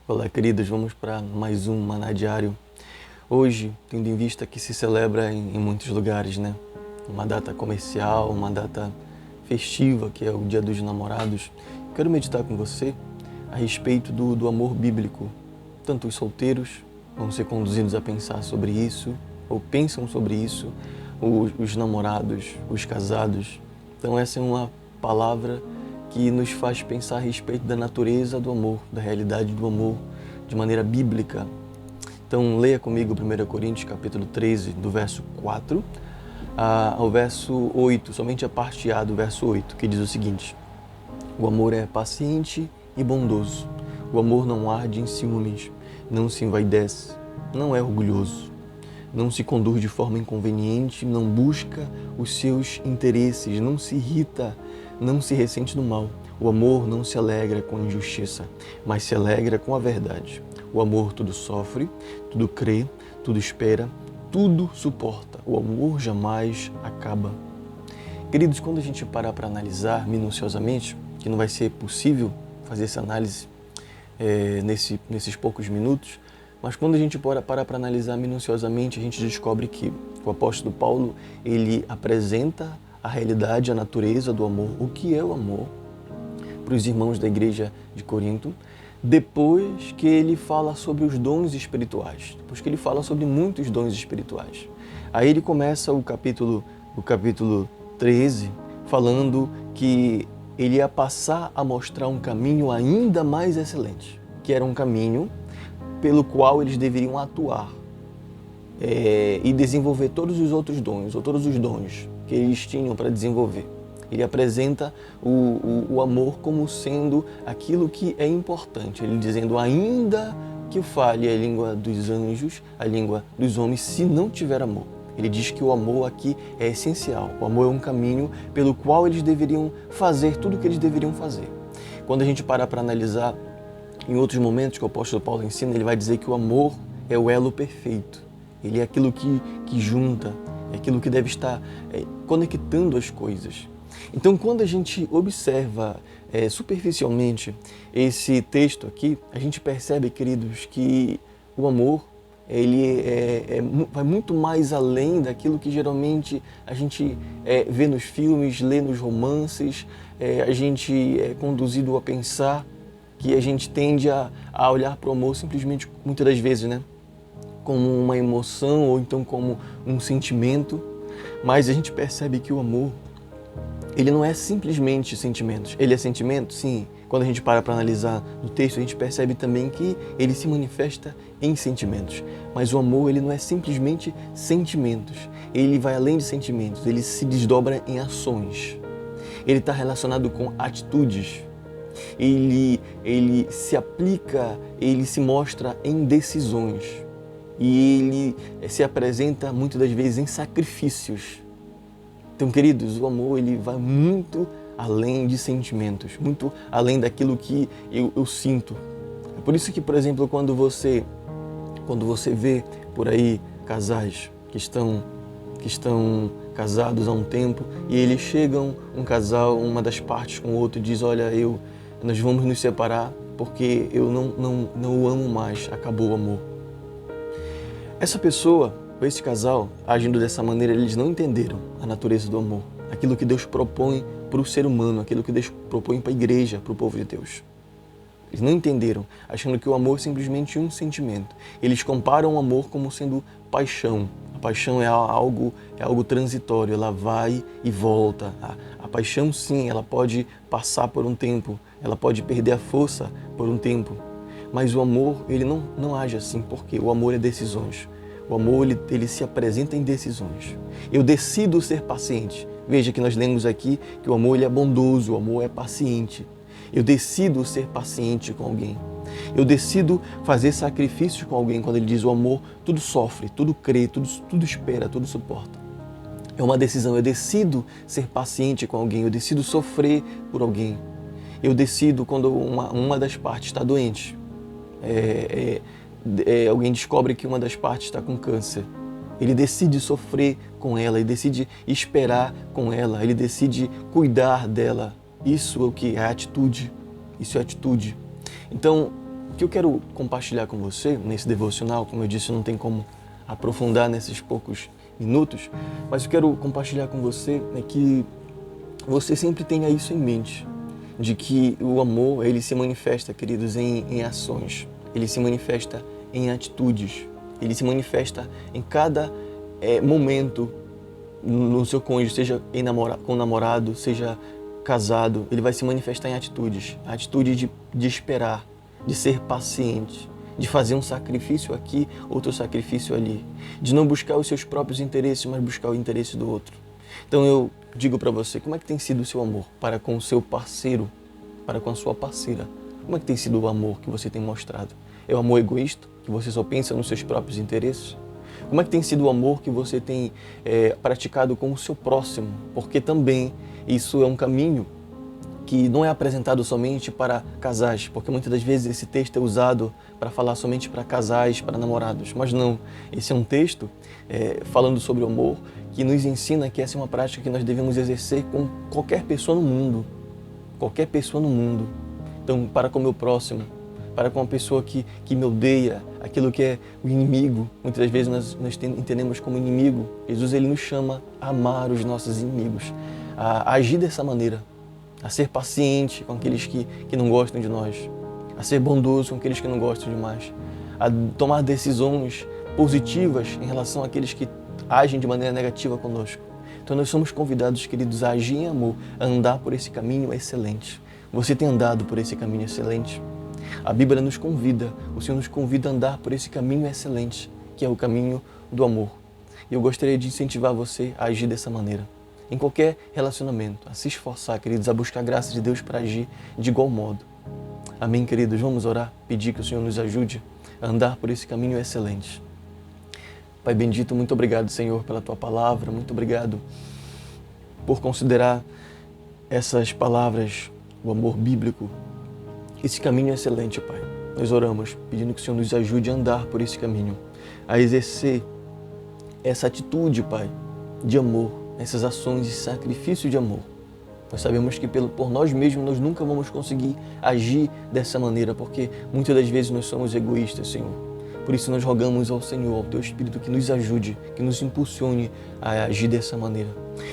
Olá, queridos, vamos para mais um Maná Diário. Hoje, tendo em vista que se celebra em muitos lugares, né? Uma data comercial, uma data festiva, que é o Dia dos Namorados. Quero meditar com você a respeito do amor bíblico. Tanto os solteiros vão ser conduzidos a pensar sobre isso, ou pensam sobre isso, os namorados, os casados. Então essa é uma palavra que nos faz pensar a respeito da natureza do amor, da realidade do amor, de maneira bíblica. Então leia comigo 1 Coríntios capítulo 13, do verso 4 ao verso 8, somente a parte A do verso 8, que diz o seguinte: o amor é paciente e bondoso. O amor não arde em ciúmes, não se envaidece, não é orgulhoso, não se conduz de forma inconveniente, não busca os seus interesses, não se irrita, não se ressente do mal. O amor não se alegra com a injustiça, mas se alegra com a verdade. O amor tudo sofre, tudo crê, tudo espera, tudo suporta. O amor jamais acaba. Queridos, quando a gente parar para analisar minuciosamente, que não vai ser possível fazer essa análise nesses poucos minutos, mas quando a gente parar para analisar minuciosamente, a gente descobre que o apóstolo Paulo, ele apresenta a realidade, a natureza do amor, o que é o amor, para os irmãos da igreja de Corinto, depois que ele fala sobre os dons espirituais, depois que ele fala sobre muitos dons espirituais. Aí ele começa o capítulo 13, falando que ele ia passar a mostrar um caminho ainda mais excelente, que era um caminho pelo qual eles deveriam atuar e desenvolver todos os outros dons, ou todos os dons que eles tinham para desenvolver. Ele apresenta o amor como sendo aquilo que é importante. Ele dizendo, ainda que eu fale a língua dos anjos, a língua dos homens, se não tiver amor. Ele diz que o amor aqui é essencial. O amor é um caminho pelo qual eles deveriam fazer tudo o que eles deveriam fazer. Quando a gente parar para analisar em outros momentos que o apóstolo Paulo ensina, ele vai dizer que o amor é o elo perfeito. Ele é aquilo que junta, é aquilo que deve estar conectando as coisas. Então, quando a gente observa superficialmente esse texto aqui, a gente percebe, queridos, que o amor ele vai muito mais além daquilo que geralmente a gente vê nos filmes, lê nos romances, a gente é conduzido a pensar, que a gente tende a olhar para o amor simplesmente, muitas das vezes, né, como uma emoção ou então como um sentimento, mas a gente percebe que o amor, ele não é simplesmente sentimentos. Ele é sentimento, sim. Quando a gente para analisar no texto, a gente percebe também que ele se manifesta em sentimentos. Mas o amor, ele não é simplesmente sentimentos. Ele vai além de sentimentos, ele se desdobra em ações. Ele está relacionado com atitudes. Ele se aplica, ele se mostra em decisões. E ele se apresenta muitas das vezes em sacrifícios. Então, queridos, o amor ele vai muito além de sentimentos, muito além daquilo que eu sinto. É por isso que, por exemplo, quando você vê por aí casais que estão casados há um tempo e eles chegam, um casal, uma das partes com o outro e diz, olha, nós vamos nos separar porque eu não o amo mais, acabou o amor. Essa pessoa, esse casal, agindo dessa maneira, eles não entenderam a natureza do amor, aquilo que Deus propõe para o ser humano, aquilo que Deus propõe para a igreja, para o povo de Deus. Eles não entenderam, achando que o amor é simplesmente um sentimento. Eles comparam o amor como sendo paixão. A paixão é algo transitório, ela vai e volta. A paixão, sim, ela pode passar por um tempo, ela pode perder a força por um tempo. Mas o amor, ele não age assim, porque o amor é decisões. O amor, ele se apresenta em decisões. Eu decido ser paciente. Veja que nós lemos aqui que o amor ele é bondoso, o amor é paciente. Eu decido ser paciente com alguém. Eu decido fazer sacrifícios com alguém quando ele diz o amor, tudo sofre, tudo crê, tudo espera, tudo suporta. É uma decisão, eu decido ser paciente com alguém, eu decido sofrer por alguém. Eu decido quando uma das partes está doente. Alguém descobre que uma das partes está com câncer. Ele decide sofrer com ela, ele decide esperar com ela, ele decide cuidar dela. Isso é o que é atitude. Isso é atitude. Então, O que eu quero compartilhar com você nesse devocional, como eu disse, não tem como aprofundar nesses poucos minutos, mas eu quero compartilhar com você que você sempre tenha isso em mente, de que o amor, ele se manifesta, queridos, em ações, ele se manifesta em atitudes, ele se manifesta em cada momento no seu cônjuge, seja com namorado, seja casado, ele vai se manifestar em atitudes, a atitude de esperar, de ser paciente, de fazer um sacrifício aqui, outro sacrifício ali, de não buscar os seus próprios interesses, mas buscar o interesse do outro. Então eu digo para você, como é que tem sido o seu amor para com o seu parceiro, para com a sua parceira? Como é que tem sido o amor que você tem mostrado? É o amor egoísta, que você só pensa nos seus próprios interesses? Como é que tem sido o amor que você tem praticado com o seu próximo? Porque também isso é um caminho que não é apresentado somente para casais, porque muitas das vezes esse texto é usado para falar somente para casais, para namorados, mas não. Esse é um texto falando sobre o amor que nos ensina que essa é uma prática que nós devemos exercer com qualquer pessoa no mundo. Qualquer pessoa no mundo. Então, para com o meu próximo, para com uma pessoa que me odeia, aquilo que é o inimigo, muitas das vezes nós entendemos como inimigo. Jesus, ele nos chama a amar os nossos inimigos, a agir dessa maneira, a ser paciente com aqueles que não gostam de nós, a ser bondoso com aqueles que não gostam de nós, a tomar decisões positivas em relação àqueles que agem de maneira negativa conosco. Então nós somos convidados, queridos, a agir em amor, a andar por esse caminho excelente. Você tem andado por esse caminho excelente? A Bíblia nos convida, o Senhor nos convida a andar por esse caminho excelente, que é o caminho do amor. E eu gostaria de incentivar você a agir dessa maneira. Em qualquer relacionamento, a se esforçar, queridos, a buscar a graça de Deus para agir de igual modo. Amém, queridos? Vamos orar, pedir que o Senhor nos ajude a andar por esse caminho excelente. Pai bendito, muito obrigado, Senhor, pela Tua palavra, muito obrigado por considerar essas palavras, o amor bíblico, esse caminho excelente, Pai. Nós oramos, pedindo que o Senhor nos ajude a andar por esse caminho, a exercer essa atitude, Pai, de amor, essas ações de sacrifício de amor. Nós sabemos que por nós mesmos nós nunca vamos conseguir agir dessa maneira, porque muitas das vezes nós somos egoístas, Senhor. Por isso nós rogamos ao Senhor, ao Teu Espírito, que nos ajude, que nos impulsione a agir dessa maneira.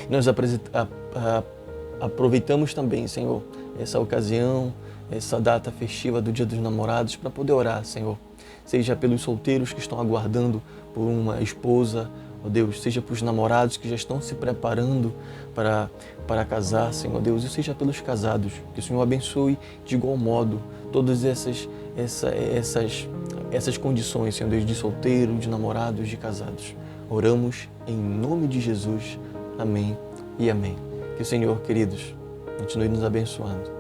E nós aproveitamos também, Senhor, essa ocasião, essa data festiva do Dia dos Namorados, para poder orar, Senhor. Seja pelos solteiros que estão aguardando por uma esposa, ó Deus, seja para os namorados que já estão se preparando para casar, Senhor Deus, e seja pelos casados, que o Senhor abençoe de igual modo todas essas condições, Senhor Deus, de solteiro, de namorados, de casados. Oramos em nome de Jesus. Amém e amém. Que o Senhor, queridos, continue nos abençoando.